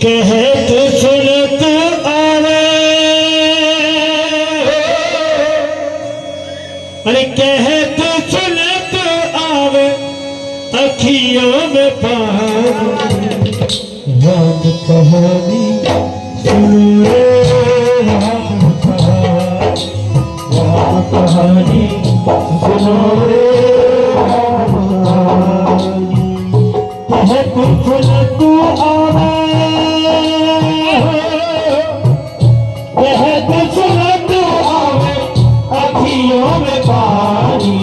कहत सुनत आवे, अरे कहत सुनत आवे अखियों में पानी। राम कहानी सुनो रे राम कहानी, राम कहानी सुनो रे राम कहानी। कहत सुनत आवे, कहत सुनत आवे अखियों में पानी।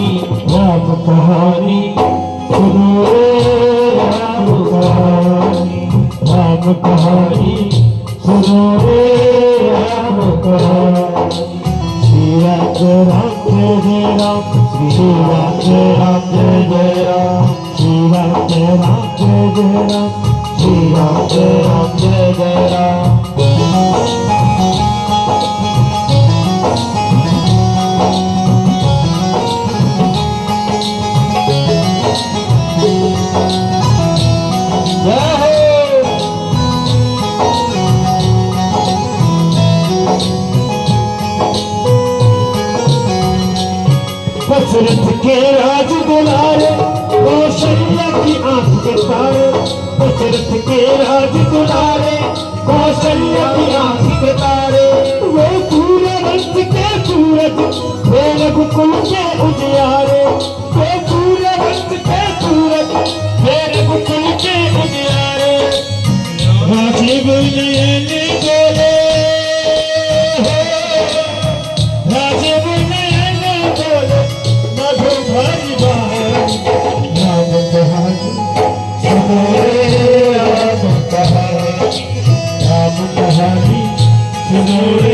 राम कहानी सुनो रे राम कहानी, राम कहानी सुनो रे राम कहानी। श्री राम जय राम, श्री राम जय राम, श्री राम जय राम, श्री राम जय राम। दशरथ के राज दुलारे, कौशल्या की आंख के तारे। दशरथ के राज दुलारे, कौशल्या की आंख के तारे। वो पूरे वंश के सूरज, वे रघुकुल के उजियारे। वो पूरे वंश के सूरज, वे रघुकुल के उजियारे। राजीव नयन बोले, राजीव नयन बोले मधु भरी बहानी। राम कहानी सुनो रे राम कहानी, राम कहानी सुनो रे